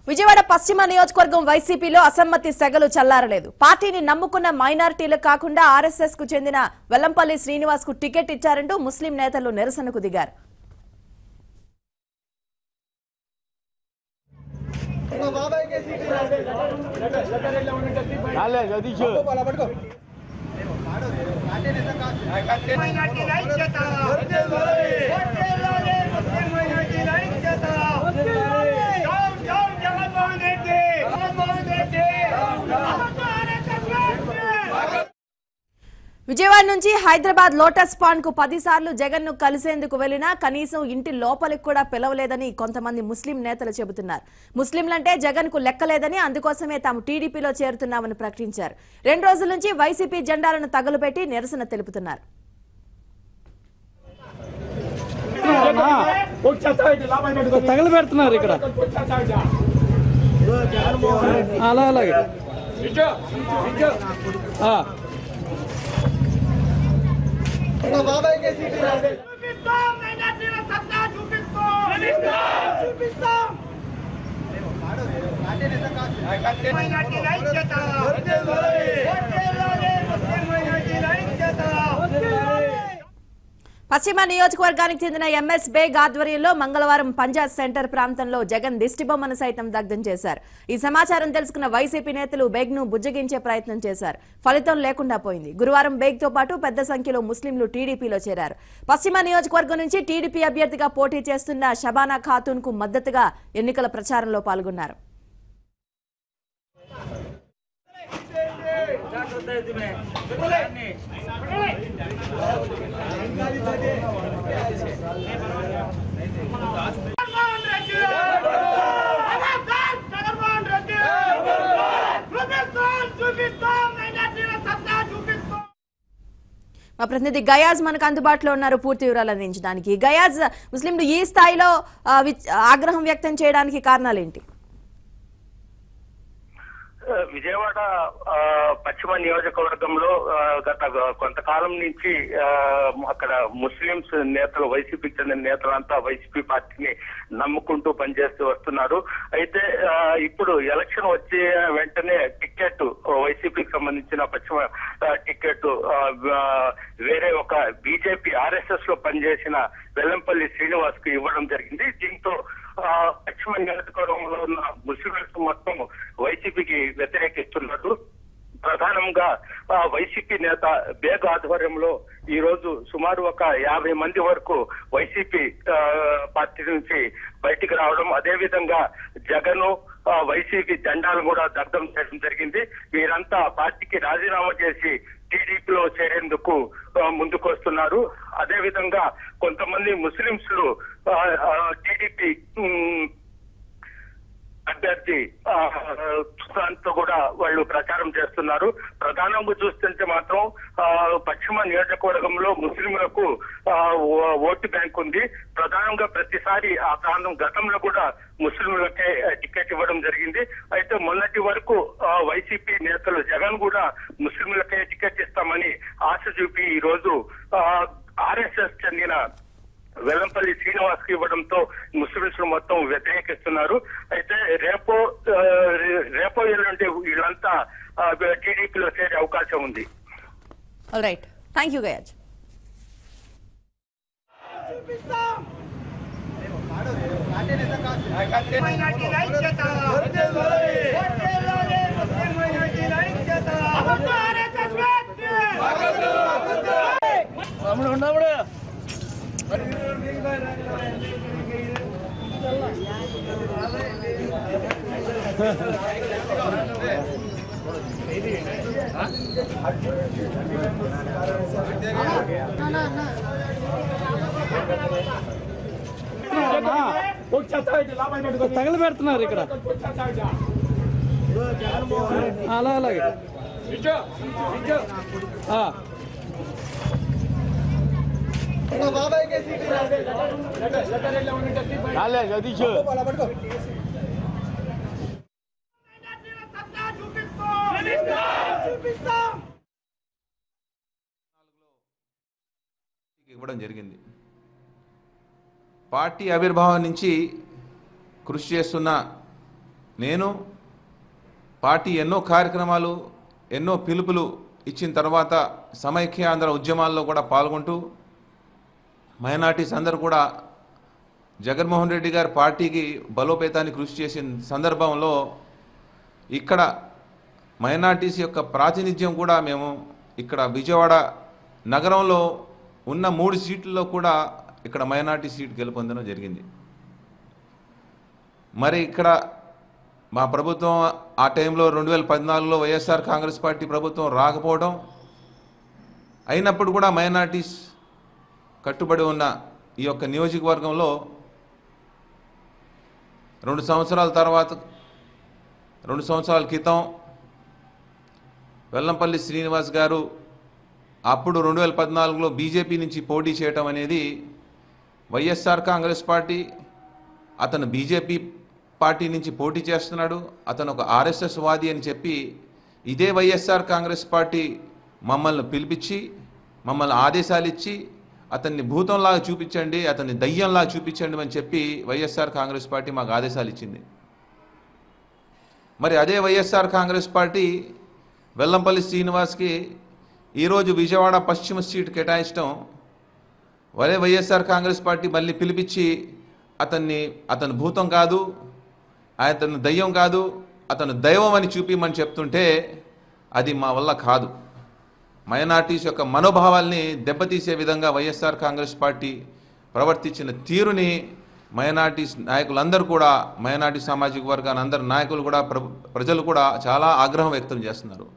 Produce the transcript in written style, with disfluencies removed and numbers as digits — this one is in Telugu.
విజయవాడ పశ్చిమ నియోజకవర్గం వైసీపీలో అసమ్మతి సెగలు చల్లారలేదు. పార్టీని నమ్ముకున్న మైనారిటీలకు కాకుండా ఆర్ఎస్ఎస్ కు చెందిన వెల్లంపల్లి శ్రీనివాస్ కు టికెట్ ఇచ్చారంటూ ముస్లిం నేతలు నిరసనకు దిగారు. విజయవాడ నుంచి హైదరాబాద్ లోటస్ పాండ్ కు 10 సార్లు జగన్ ను కలిసేందుకు వెళ్లినా కనీసం ఇంటి లోపలికి కూడా పిలవలేదని కొంతమంది ముస్లిం నేతలు చెబుతున్నారు. ముస్లింలంటే జగన్ కు లెక్కలేదని, అందుకోసమే తాము టీడీపీలో చేరుతున్నామని ప్రకటించారు. 2 రోజుల నుంచి వైసీపీ జెండాలను తగులుపెట్టి నిరసన తెలుపుతున్నారు. తగలబెడుతున్నారు ఇక్కడ. అలాగే పశ్చిమ నియోజకవర్గానికి చెందిన ఎంఎస్ బేగ్ ఆధ్వర్యంలో మంగళవారం పంజాబ్ సెంటర్ ప్రాంతంలో జగన్ దిష్టిబొమ్మను సైతం దగ్ధం చేశారు. ఈ సమాచారం తెలుసుకున్న వైసీపీ నేతలు బేగ్ ను బుజ్జగించే ప్రయత్నం చేశారు. ఫలితం లేకుండా పోయింది. గురువారం బేగ్ తో పాటు పెద్ద సంఖ్యలో ముస్లింలు టీడీపీలో చేరారు. పశ్చిమ నియోజకవర్గం నుంచి టీడీపీ అభ్యర్థిగా పోటీ చేస్తున్న షబానా ఖాతూన్ కు మద్దతుగా ఎన్నికల ప్రచారంలో పాల్గొన్నారు. మా ప్రతినిధి గయాజ్ మనకు అందుబాటులో ఉన్నారు పూర్తి వివరాలు అందించడానికి. గయాజ్, ముస్లింలు ఈ స్థాయిలో ఆగ్రహం వ్యక్తం చేయడానికి కారణాలేంటి? విజయవాడ పశ్చిమ నియోజకవర్గంలో గత కొంతకాలం నుంచి అక్కడ ముస్లింస్ నేతలు, వైసీపీకి చెందిన నేతలంతా వైసీపీ పార్టీని నమ్ముకుంటూ పనిచేస్తూ వస్తున్నారు. అయితే ఇప్పుడు ఎలక్షన్ వచ్చే వెంటనే టికెట్, వైసీపీకి సంబంధించిన పశ్చిమ టికెట్ వేరే ఒక బీజేపీ ఆర్ఎస్ఎస్ లో పనిచేసిన వెల్లంపల్లి శ్రీనివాస్ కు ఇవ్వడం జరిగింది. దీంతో పశ్చిమ నియోజకవర్గంలో ఉన్న ముస్లింస్ మొత్తం వైసీపీకి వ్యతిరేకిస్తున్నారు. ప్రధానంగా వైసీపీ నేత బేగ్ ఆధ్వర్యంలో ఈ రోజు సుమారు ఒక 50 మంది వరకు వైసీపీ పార్టీ నుంచి బయటికి రావడం, అదేవిధంగా జగన్ వైసీపీ జెండాలు కూడా దగ్ధం చేయడం జరిగింది. వీరంతా పార్టీకి రాజీనామా చేసి టీడీపీలో చేరేందుకు ముందుకు వస్తున్నారు. అదేవిధంగా కొంతమంది ముస్లింస్ టీడీపీ అభ్యర్థి తో కూడా వాళ్ళు ప్రచారం చేస్తున్నారు. ప్రధానంగా చూస్తుంటే మాత్రం పశ్చిమ నియోజకవర్గంలో ముస్లింలకు ఓటు బ్యాంక్ ఉంది. ప్రధానంగా ప్రతిసారి ఆ ప్రాంతం గతంలో కూడా ముస్లింలకే టికెట్ ఇవ్వడం జరిగింది. అయితే మొన్నటి వరకు వైసీపీ నేతలు జగన్ కూడా ముస్లింలకే టికెట్ ఇస్తామని ఆశ చూపి ఈ రోజు ఆర్ఎస్ఎస్ చెందిన వెల్లంపల్లి శ్రీనివాస్ కి ఇవ్వడంతో ముస్లింస్ మొత్తం వ్యతిరేకిస్తున్నారు. అయితే రేపో ఎల్లుండి వీళ్ళంతా టీడీపీలో చేరే అవకాశం ఉంది. Alright, thank you Gayaz. తగలబెడుతున్నారు ఇక్కడ. అలాగే ఇవ్వడం జరిగింది. పార్టీ ఆవిర్భావం నుంచి కృషి చేస్తున్న నేను పార్టీ ఎన్నో కార్యక్రమాలు ఎన్నో పిలుపులు ఇచ్చిన తర్వాత సమైక్యాంధ్ర ఉద్యమాల్లో కూడా పాల్గొంటూ మైనార్టీస్ అందరూ కూడా జగన్మోహన్ రెడ్డి గారి పార్టీకి బలోపేతానికి కృషి చేసిన సందర్భంలో ఇక్కడ మైనార్టీస్ యొక్క ప్రాతినిధ్యం కూడా మేము ఇక్కడ విజయవాడ నగరంలో ఉన్న 3 సీట్లలో కూడా ఇక్కడ మైనార్టీ సీట్ గెలుపొందడం జరిగింది. మరి ఇక్కడ మా ప్రభుత్వం ఆ టైంలో 2014లో వైఎస్ఆర్ కాంగ్రెస్ పార్టీ ప్రభుత్వం రాకపోవడం అయినప్పుడు కూడా మైనార్టీస్ కట్టుబడి ఉన్న ఈ యొక్క నియోజకవర్గంలో 2 సంవత్సరాల క్రితం వెల్లంపల్లి శ్రీనివాస్ గారు అప్పుడు 2014లో బీజేపీ నుంచి పోటీ చేయటం అనేది వైఎస్ఆర్ కాంగ్రెస్ పార్టీ అతను బీజేపీ పార్టీ నుంచి పోటీ చేస్తున్నాడు, అతను ఒక ఆర్ఎస్ఎస్ వాది అని చెప్పి ఇదే వైఎస్ఆర్ కాంగ్రెస్ పార్టీ మమ్మల్ని పిలిపించి మమ్మల్ని ఆదేశాలు ఇచ్చి అతన్ని భూతంలాగా చూపించండి, అతన్ని దయ్యంలాగా చూపించండి అని చెప్పి వైఎస్ఆర్ కాంగ్రెస్ పార్టీ మాకు ఆదేశాలు ఇచ్చింది. మరి అదే వైఎస్ఆర్ కాంగ్రెస్ పార్టీ వెల్లంపల్లి శ్రీనివాస్కి ఈరోజు విజయవాడ పశ్చిమ సీటు కేటాయించడం వరే వైఎస్ఆర్ కాంగ్రెస్ పార్టీ మళ్ళీ పిలిపించి అతను భూతం కాదు, అతను దయ్యం కాదు, అతను దైవం అని చూపిమని చెప్తుంటే అది మా వల్ల కాదు. మైనార్టీస్ యొక్క మనోభావాల్ని దెబ్బతీసే విధంగా వైఎస్ఆర్ కాంగ్రెస్ పార్టీ ప్రవర్తించిన తీరుని మైనార్టీస్ నాయకులందరూ కూడా మైనార్టీ సామాజిక వర్గాన్ని అందరు నాయకులు కూడా ప్రజలు కూడా చాలా ఆగ్రహం వ్యక్తం చేస్తున్నారు.